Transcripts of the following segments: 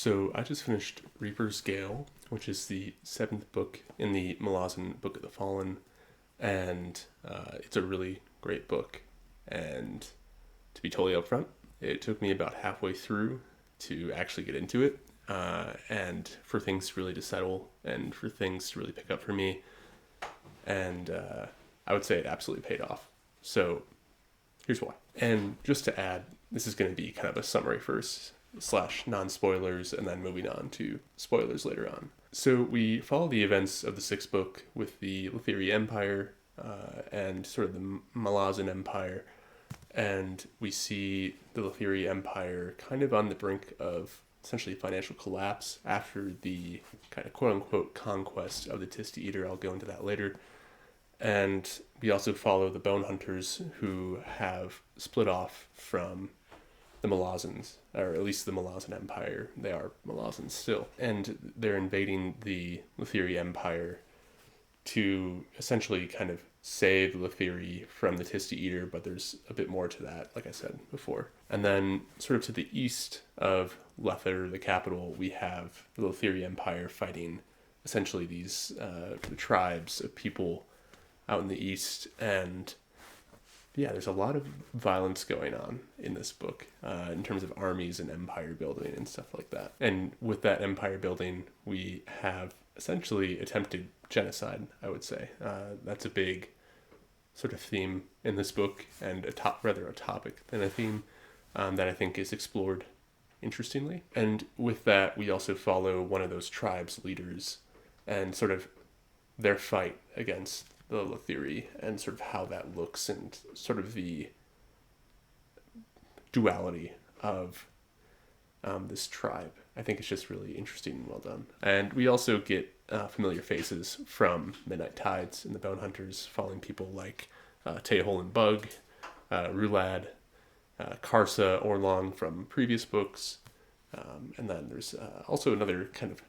So I just finished Reaper's Gale, which is the seventh book in the Malazan Book of the Fallen, and it's a really great book. And to be totally upfront, it took me about halfway through to actually get into it, and for things really to settle and for things to really pick up for me. And I would say it absolutely paid off. So here's why. And just to add, this is going to be kind of a summary first slash non-spoilers, and then moving on to spoilers later on. So we follow the events of the sixth book with the Lethiri Empire and sort of the Malazan Empire, and we see the Lethiri Empire kind of on the brink of essentially financial collapse after the kind of quote-unquote conquest of the Tista Eater. I'll go into that later. And we also follow the Bone Hunters, who have split off from the Malazans, or at least the Malazan Empire. They are Malazans still. And they're invading the Lethiri Empire to essentially kind of save Lethiri from the Tista Eater, but there's a bit more to that, like I said before. And then sort of to the east of Lether, the capital, we have the Lethiri Empire fighting essentially these tribes of people out in the east. And yeah, there's a lot of violence going on in this book in terms of armies and empire building and stuff like that. And with that empire building, we have essentially attempted genocide, I would say. That's a big sort of theme in this book, and a topic than a theme that I think is explored interestingly. And with that, we also follow one of those tribes' leaders and sort of their fight against the Lethiri and sort of how that looks and sort of the duality of this tribe. I think it's just really interesting and well done. And we also get familiar faces from Midnight Tides and the Bone Hunters, following people like Tehol and Bug, Rulad, Karsa, Orlong from previous books. And then there's also another kind of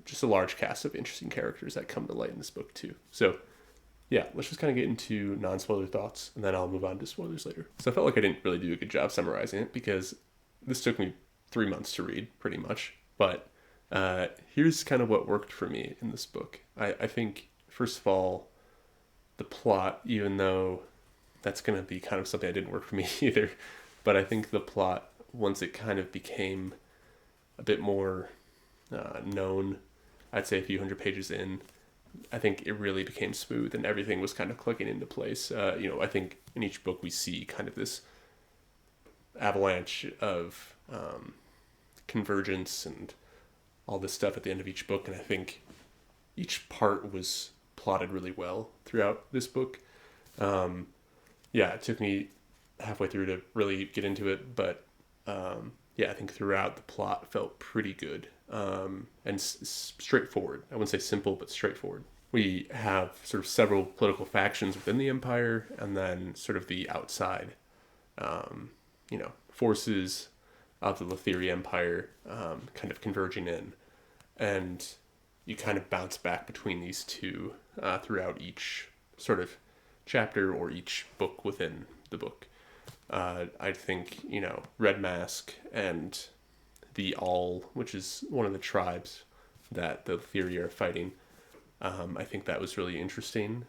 just a large cast of interesting characters that come to light in this book too. So yeah, let's just kind of get into non-spoiler thoughts, and then I'll move on to spoilers later. So I felt like I didn't really do a good job summarizing it, because this took me 3 months to read, pretty much. But here's kind of what worked for me in this book. I think, first of all, the plot, even though that's going to be kind of something that didn't work for me either, but I think the plot, once it kind of became a bit more known, I'd say a few hundred pages in, I think it really became smooth and everything was kind of clicking into place. I think in each book we see kind of this avalanche of convergence and all this stuff at the end of each book, and I think each part was plotted really well throughout this book. It took me halfway through to really get into it, but I think throughout the plot felt pretty good. And straightforward. I wouldn't say simple, but straightforward. We have sort of several political factions within the empire, and then sort of the outside, forces of the Lethiri Empire kind of converging in. And you kind of bounce back between these two throughout each sort of chapter or each book within the book. I think, Red Mask and the All, which is one of the tribes that the Lethiri are fighting. I think that was really interesting.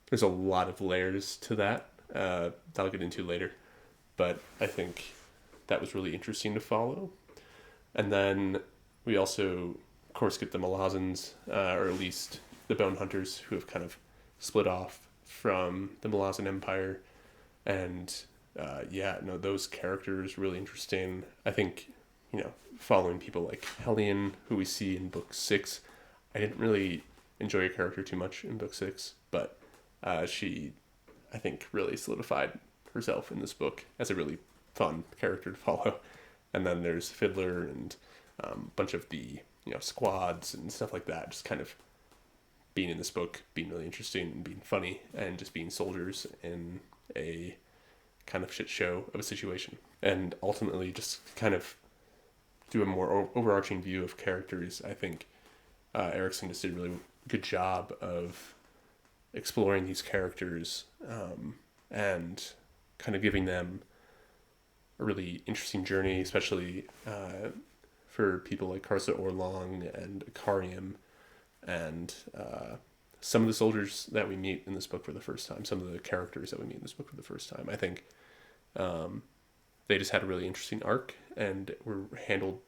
There's a lot of layers to that that I'll get into later, but I think that was really interesting to follow. And then we also, of course, get the Malazans, or at least the Bone Hunters, who have kind of split off from the Malazan Empire. And those characters really interesting. I think, following people like Hellion, who we see in book 6. I didn't really enjoy her character too much in book 6, but she, I think, really solidified herself in this book as a really fun character to follow. And then there's Fiddler and a bunch of the, squads and stuff like that, just kind of being in this book, being really interesting and being funny, and just being soldiers in a kind of shit show of a situation. And ultimately just kind of do a more overarching view of characters. I think Erickson just did a really good job of exploring these characters and kind of giving them a really interesting journey, especially for people like Karsa Orlong and Akarium, and some of the soldiers that we meet in this book for the first time, some of the characters that we meet in this book for the first time. I think they just had a really interesting arc and were handled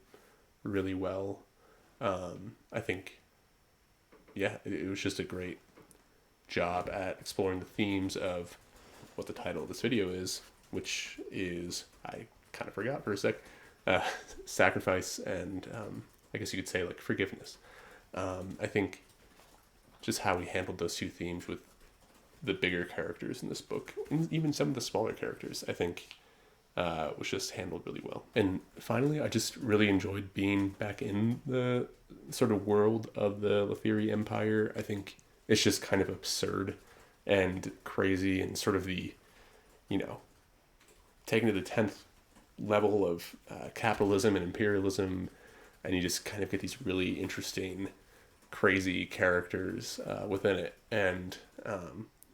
really well. I think, yeah, it was just a great job at exploring the themes of what the title of this video is, which is, I kind of forgot for a sec, sacrifice and I guess you could say like forgiveness. I think just how we handled those two themes with the bigger characters in this book, and even some of the smaller characters, I think was just handled really well. And finally, I just really enjoyed being back in the sort of world of the Letheri Empire. I think it's just kind of absurd and crazy, and sort of the, taken to the 10th level of capitalism and imperialism, and you just kind of get these really interesting, crazy characters within it. And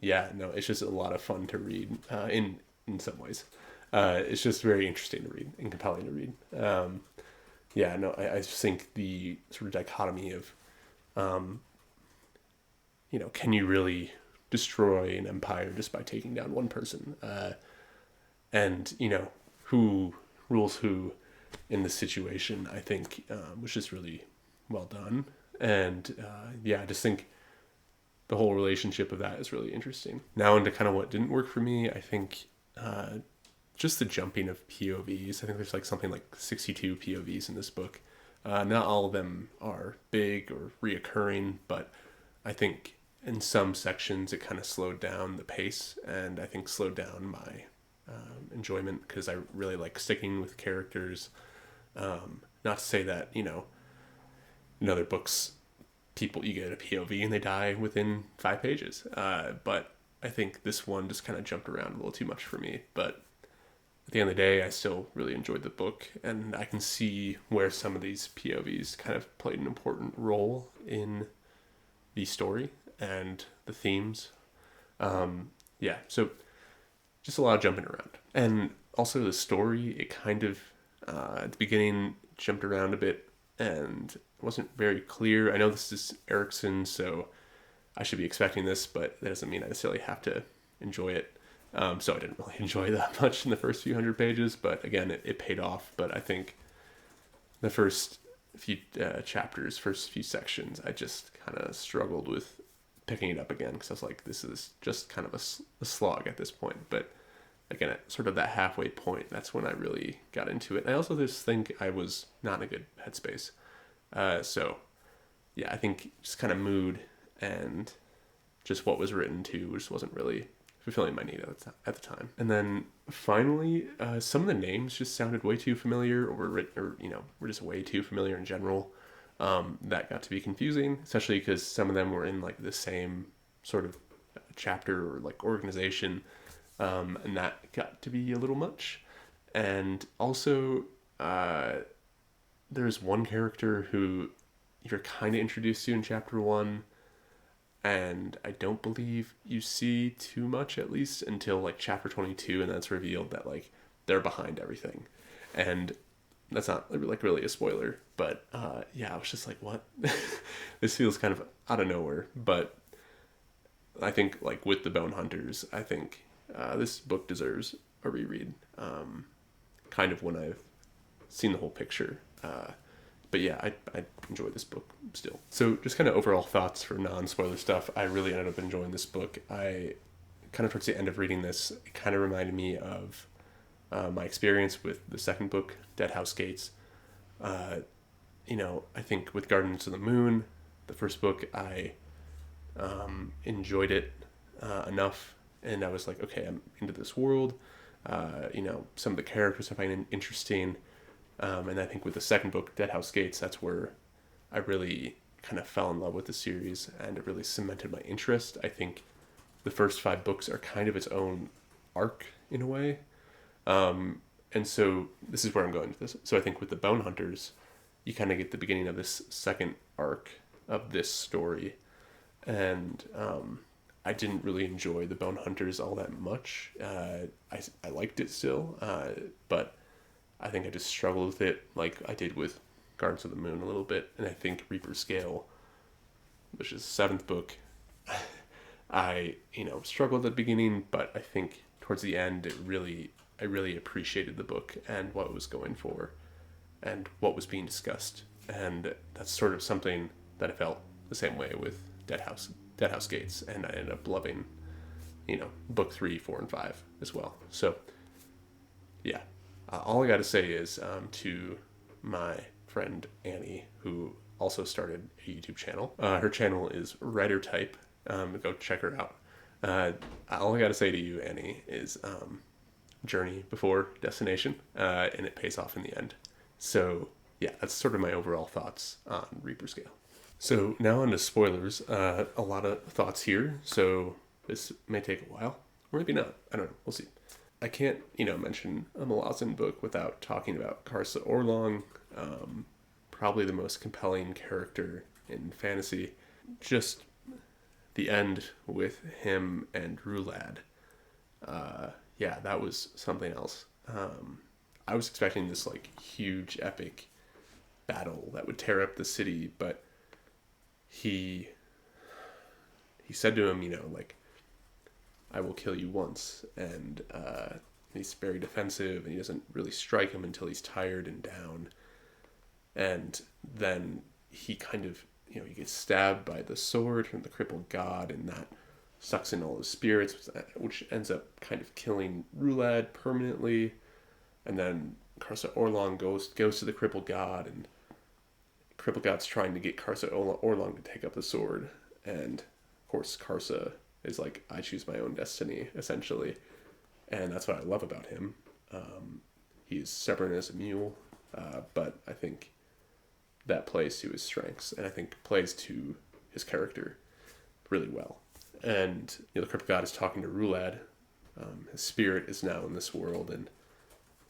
it's just a lot of fun to read in some ways. It's just very interesting to read and compelling to read. I just think the sort of dichotomy of, can you really destroy an empire just by taking down one person? And who rules who in this situation, I think was just really well done. And I just think the whole relationship of that is really interesting. Now into kind of what didn't work for me, I think just the jumping of POVs. I think there's like something like 62 POVs in this book. Not all of them are big or reoccurring, but I think in some sections it kind of slowed down the pace, and I think slowed down my enjoyment, because I really like sticking with characters. Not to say that, in other books, you get a POV and they die within 5 pages. But I think this one just kind of jumped around a little too much for me. But at the end of the day, I still really enjoyed the book, and I can see where some of these POVs kind of played an important role in the story and the themes. So just a lot of jumping around. And also the story, it kind of, at the beginning, jumped around a bit and wasn't very clear. I know this is Erickson, so I should be expecting this, but that doesn't mean I necessarily have to enjoy it. So I didn't really enjoy that much in the first few hundred pages, but again, it paid off. But I think the first few chapters, first few sections, I just kind of struggled with picking it up again, because I was like, this is just kind of a slog at this point. But again, at sort of that halfway point, that's when I really got into it. And I also just think I was not in a good headspace. I think just kind of mood and just what was written too just wasn't really fulfilling my need at the time. And then finally, some of the names just sounded way too familiar, or were just way too familiar in general. That got to be confusing, especially because some of them were in like the same sort of chapter or like organization, and that got to be a little much. And also, there's one character who you're kind of introduced to in chapter 1, and I don't believe you see too much, at least until like chapter 22, and that's revealed that like they're behind everything. And that's not like really a spoiler, but I was just like, what? This feels kind of out of nowhere. But I think like with the Bone Hunters, I think this book deserves a reread, kind of when I've seen the whole picture. But I enjoy this book still. So just kind of overall thoughts for non-spoiler stuff. I really ended up enjoying this book. I kind of towards the end of reading this, it kind of reminded me of my experience with the second book, Dead House Gates. I think with Gardens of the Moon, the first book, I enjoyed it enough, and I was like, okay, I'm into this world. Some of the characters I find interesting. And I think with the second book, Dead House Gates, that's where I really kind of fell in love with the series, and it really cemented my interest. I think the first 5 books are kind of its own arc in a way. And so this is where I'm going with this. So I think with the Bone Hunters, you kind of get the beginning of this second arc of this story. And I didn't really enjoy the Bone Hunters all that much. I liked it still, but I think I just struggled with it like I did with Gardens of the Moon a little bit. And I think Reaper's Gale, which is the seventh book, I, struggled at the beginning, but I think towards the end, I really appreciated the book and what it was going for and what was being discussed. And that's sort of something that I felt the same way with Dead House Gates, and I ended up loving, book 3, 4, and 5 as well. So, yeah, all I got to say is to my friend Annie, who also started a YouTube channel. Her channel is Writer Type. Go check her out. All I got to say to you, Annie, is journey before destination, and it pays off in the end. So, yeah, that's sort of my overall thoughts on Reaper's Gale. So now on to spoilers. A lot of thoughts here, so this may take a while, or maybe not. I don't know. We'll see. I can't, mention a Malazan book without talking about Karsa Orlong, probably the most compelling character in fantasy. Just the end with him and Rulad. Yeah, that was something else. I was expecting this huge epic battle that would tear up the city, but he said to him, I will kill you once, and he's very defensive, and he doesn't really strike him until he's tired and down, and then he kind of, he gets stabbed by the sword from the crippled god, and that sucks in all his spirits, which ends up kind of killing Rulad permanently, and then Karsa Orlong goes to the crippled god, and crippled god's trying to get Karsa Orlong to take up the sword, and of course Karsa is like, I choose my own destiny, essentially, and that's what I love about him. He's stubborn as a mule, but I think that plays to his strengths, and I think plays to his character really well. And the crippled god is talking to Rulad. His spirit is now in this world, and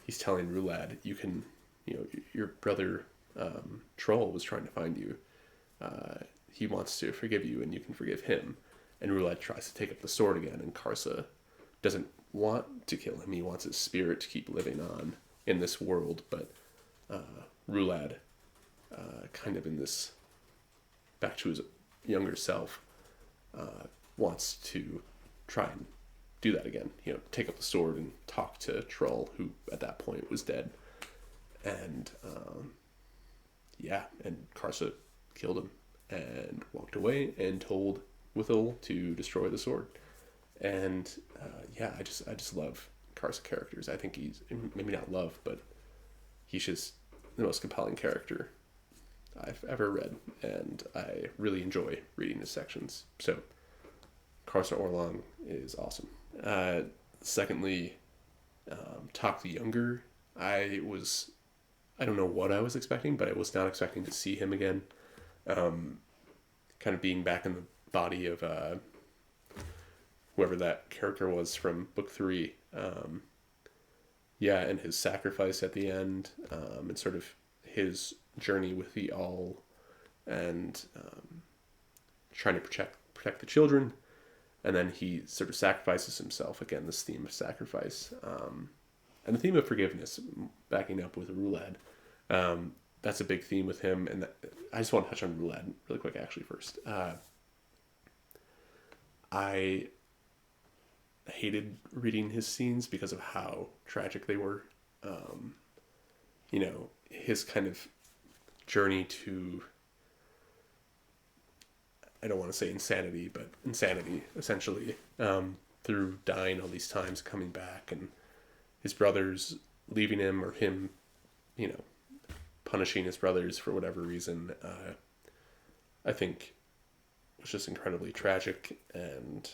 he's telling Rulad, you can, your brother Troll was trying to find you. He wants to forgive you, and you can forgive him. And Rulad tries to take up the sword again, and Karsa doesn't want to kill him. He wants his spirit to keep living on in this world, but Rulad, kind of in this, back to his younger self, wants to try and do that again. Take up the sword and talk to Troll, who at that point was dead. And and Karsa killed him and walked away and told Withel to destroy the sword. And I just love Karsa characters. I think he's, maybe not love, but he's just the most compelling character I've ever read, and I really enjoy reading his sections. So Karsa Orlong is awesome. Secondly, Tok the Younger. I don't know what I was expecting, but I was not expecting to see him again. Kind of being back in the body of whoever that character was from book 3. And his sacrifice at the end, and sort of his journey with the All, and trying to protect the children, and then he sort of sacrifices himself. Again, this theme of sacrifice, and the theme of forgiveness, backing up with Rulad. That's a big theme with him, and I just want to touch on Rulad really quick, actually, first. I hated reading his scenes because of how tragic they were. His kind of journey to, I don't want to say insanity, but insanity, essentially, through dying all these times, coming back, and his brothers leaving him, or him, punishing his brothers for whatever reason, I think was just incredibly tragic, and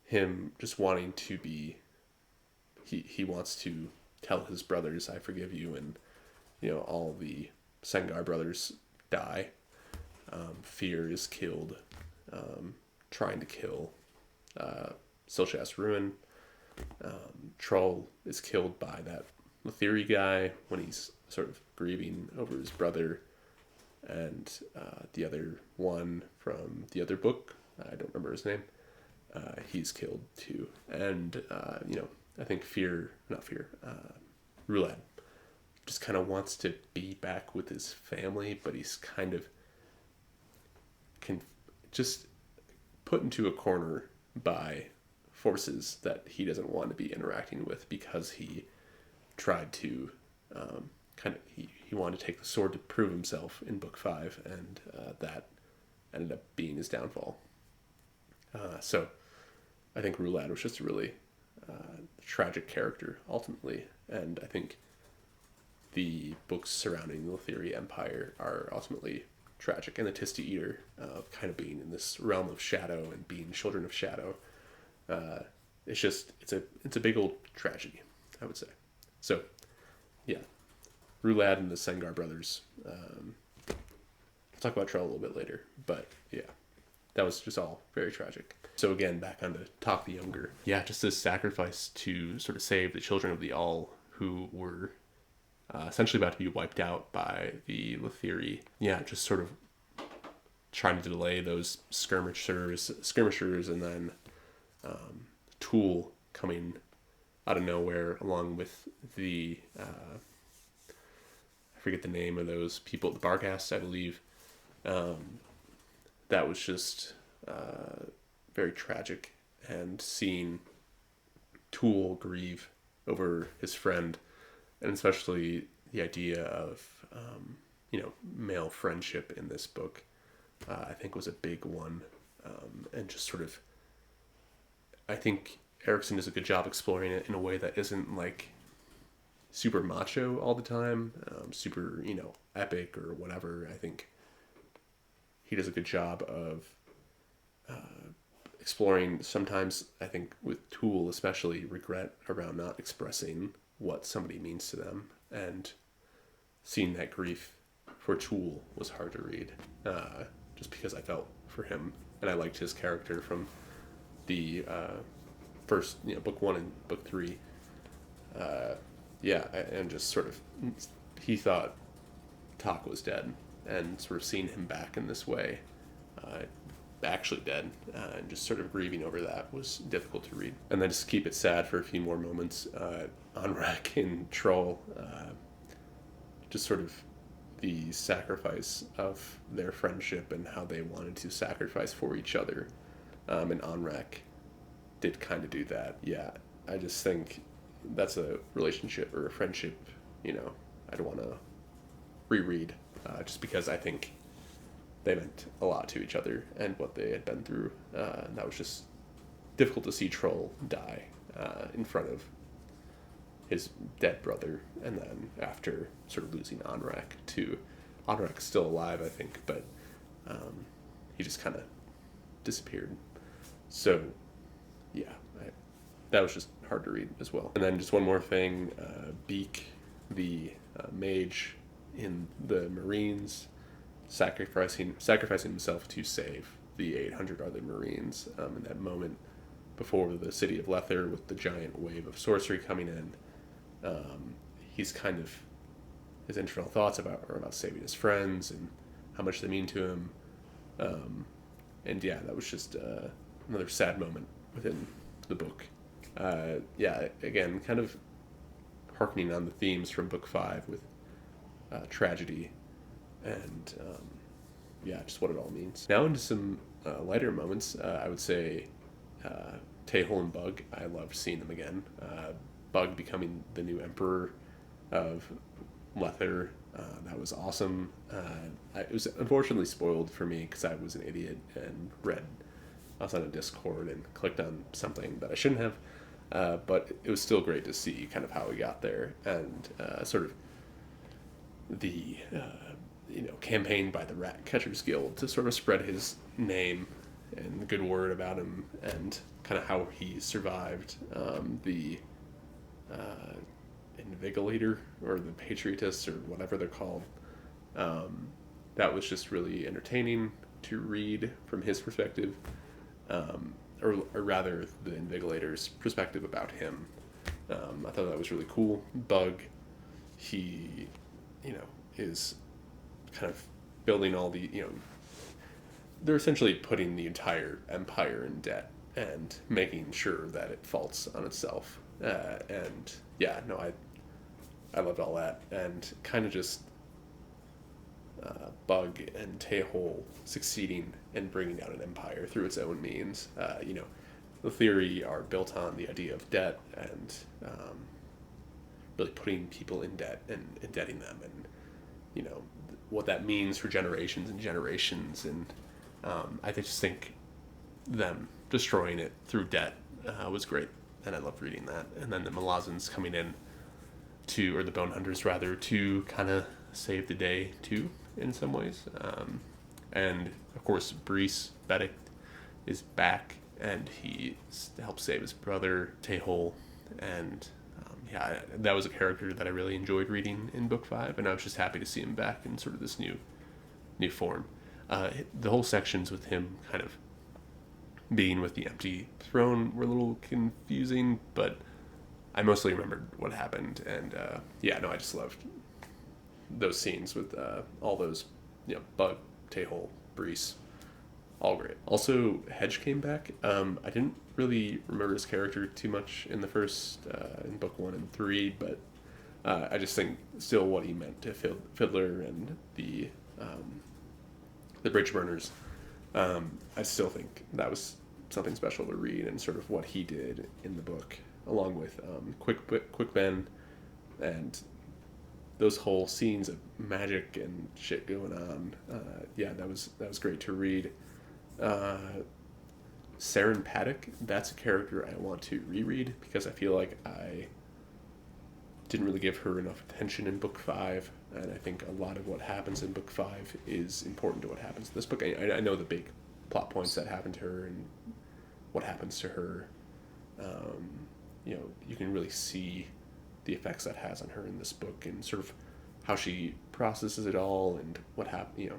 him just wanting to be, he wants to tell his brothers, I forgive you, and all the Sengar brothers die. Fear is killed, trying to kill Silchas Ruin. Troll is killed by that Letheri guy when he's sort of grieving over his brother, and the other one from the other book, I don't remember his name, he's killed too. And I think Roulette just kind of wants to be back with his family, but he's kind of just put into a corner by forces that he doesn't want to be interacting with, because he tried to he wanted to take the sword to prove himself in book 5, and that ended up being his downfall. So I think Roulette was just a really tragic character ultimately, and I think the books surrounding the Lethiri Empire are ultimately tragic, and the Tista Eater kind of being in this realm of shadow and being children of shadow. It's a big old tragedy, I would say. So, yeah, Roulette and the Sengar brothers. I'll talk about Trell a little bit later, but yeah, that was just all very tragic. So again, back on to Tok the Younger. Yeah, just this sacrifice to sort of save the children of the All, who were essentially about to be wiped out by the Lethiri. Yeah, just sort of trying to delay those skirmishers, and then Tool coming out of nowhere along with the I forget the name of those people, the Barghasts, I believe. That was just very tragic, and seeing Tool grieve over his friend, and especially the idea of male friendship in this book, I think was a big one, and just sort of, I think Erikson does a good job exploring it in a way that isn't like super macho all the time, super epic or whatever. I think he does a good job of exploring sometimes, I think with Tool especially, regret around not expressing what somebody means to them, and seeing that grief for Tool was hard to read, just because I felt for him, and I liked his character from the first, book 1 and book 3. And just sort of, he thought Tok was dead, and sort of seeing him back in this way, actually dead, and just sort of grieving over that was difficult to read. And then just keep it sad for a few more moments, Anrak and Troll, just sort of the sacrifice of their friendship and how they wanted to sacrifice for each other, and Anrak did kind of do that. Yeah, I just think that's a relationship or a friendship, I'd want to reread, just because I think they meant a lot to each other and what they had been through. And that was just difficult to see Troll die in front of his dead brother, and then after sort of losing Anrak too. Anrak's still alive, I think, but he just kind of disappeared. So, yeah, that was just hard to read as well. And then just one more thing, Beak, the mage in the Marines, sacrificing himself to save the 800 other Marines in that moment before the city of Lether with the giant wave of sorcery coming in. He's kind of, his internal thoughts are about saving his friends and how much they mean to him. And yeah, that was just another sad moment within the book. Again, kind of harkening on the themes from book 5 with tragedy and just what it all means. Now into some lighter moments. I would say Tehol and Bug, I loved seeing them again. Bug becoming the new emperor of Lether, that was awesome. It was unfortunately spoiled for me because I was an idiot and I was on a Discord and clicked on something that I shouldn't have, but it was still great to see kind of how we got there, and sort of the campaign by the Rat Catchers Guild to sort of spread his name and the good word about him, and kind of how he survived the Invigilator or the Patriotists or whatever they're called. That was just really entertaining to read from his perspective, or rather the Invigilator's perspective about him. I thought that was really cool. Bug, he is kind of building all the, they're essentially putting the entire empire in debt and making sure that it faults on itself. I loved all that, and kind of just Bug and Taehol succeeding and bringing down an empire through its own means. The theory are built on the idea of debt and really putting people in debt and indebting them, and what that means for generations and generations. And I just think them destroying it through debt was great, and I loved reading that. And then the Malazans coming in or the Bone Hunters rather, to kind of save the day too, in some ways. And of course, Brees Benedict is back, and he helps save his brother Taehol. And that was a character that I really enjoyed reading in book 5, and I was just happy to see him back in sort of this new form. The whole sections with him kind of being with the empty throne were a little confusing, but I mostly remembered what happened, and I just loved those scenes with all those, Bug, Taehol, Brees, all great. Also, Hedge came back. I didn't really remember his character too much in the first, in book 1 and 3, but I just think still what he meant to Fiddler and the Bridge Burners. I still think that was something special to read, and sort of what he did in the book, along with Quick Ben, and those whole scenes of magic and shit going on. That was great to read. Saren Paddock, that's a character I want to reread, because I feel like I didn't really give her enough attention in book 5, and I think a lot of what happens in book 5 is important to what happens in this book. I know the big plot points that happen to her and what happens to her. You can really see the effects that has on her in this book, and sort of how she processes it all, and what happened,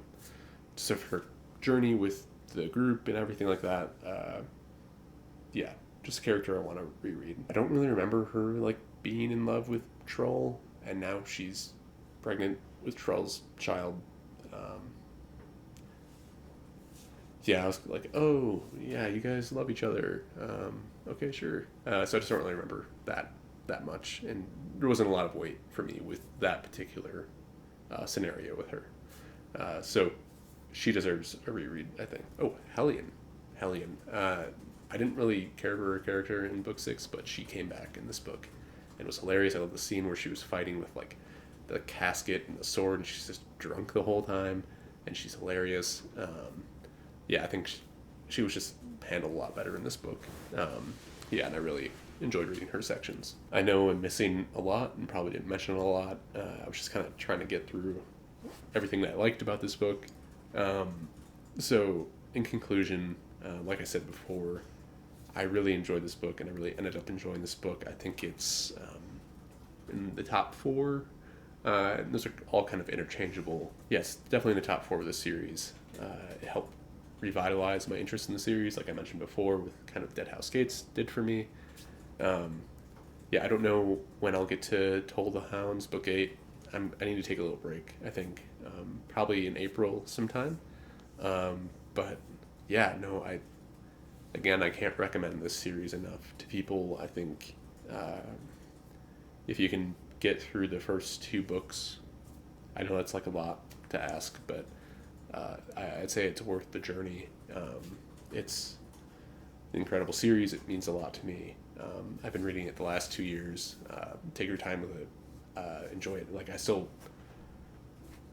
sort of her journey with the group and everything like that. Just a character I want to reread. I don't really remember her like being in love with Troll, and now she's pregnant with Troll's child. I was like, oh yeah, you guys love each other. Okay, sure. So I just don't really remember that much, and there wasn't a lot of weight for me with that particular scenario with her. So she deserves a reread, I think. Oh, Hellion. I didn't really care for her character in book 6, but she came back in this book, and it was hilarious. I love the scene where she was fighting with like the casket and the sword, and she's just drunk the whole time, and she's hilarious. I think she was just handled a lot better in this book. And I really enjoyed reading her sections. I know I'm missing a lot and probably didn't mention a lot. I was just kind of trying to get through everything that I liked about this book. So in conclusion, like I said before, I really enjoyed this book, and I really ended up enjoying this book. I think it's in the top 4. Those are all kind of interchangeable. Yes, definitely in the top 4 of the series. It helped revitalize my interest in the series, like I mentioned before, with kind of Dead House Gates did for me. I don't know when I'll get to Toll the Hounds, book 8. I need to take a little break, I think. Probably in April sometime. I can't recommend this series enough to people. I think if you can get through the first 2 books, I know that's like a lot to ask, but I'd say it's worth the journey. It's an incredible series. It means a lot to me. I've been reading it the last 2 years. Take your time with it. Enjoy it. Like, I still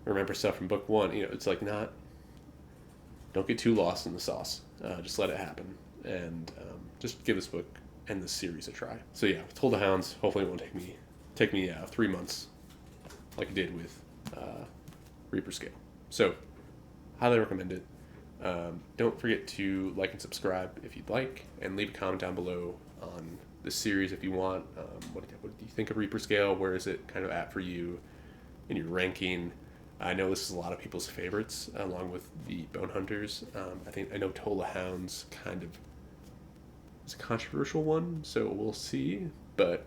remember stuff from book 1. It's like don't get too lost in the sauce. Just let it happen, and just give this book and this series a try. So with Toll the Hounds, hopefully it won't take me 3 months like it did with Reaper Scale. So highly recommend it. Don't forget to like and subscribe if you'd like, and leave a comment down below on this series if you want. What do you think of Reaper Scale? Where is it kind of at for you in your ranking? I know this is a lot of people's favorites, along with the Bone Hunters. I know Toll the Hounds kind of is a controversial one, so we'll see. But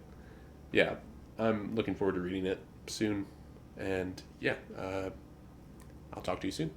I'm looking forward to reading it soon, and I'll talk to you soon.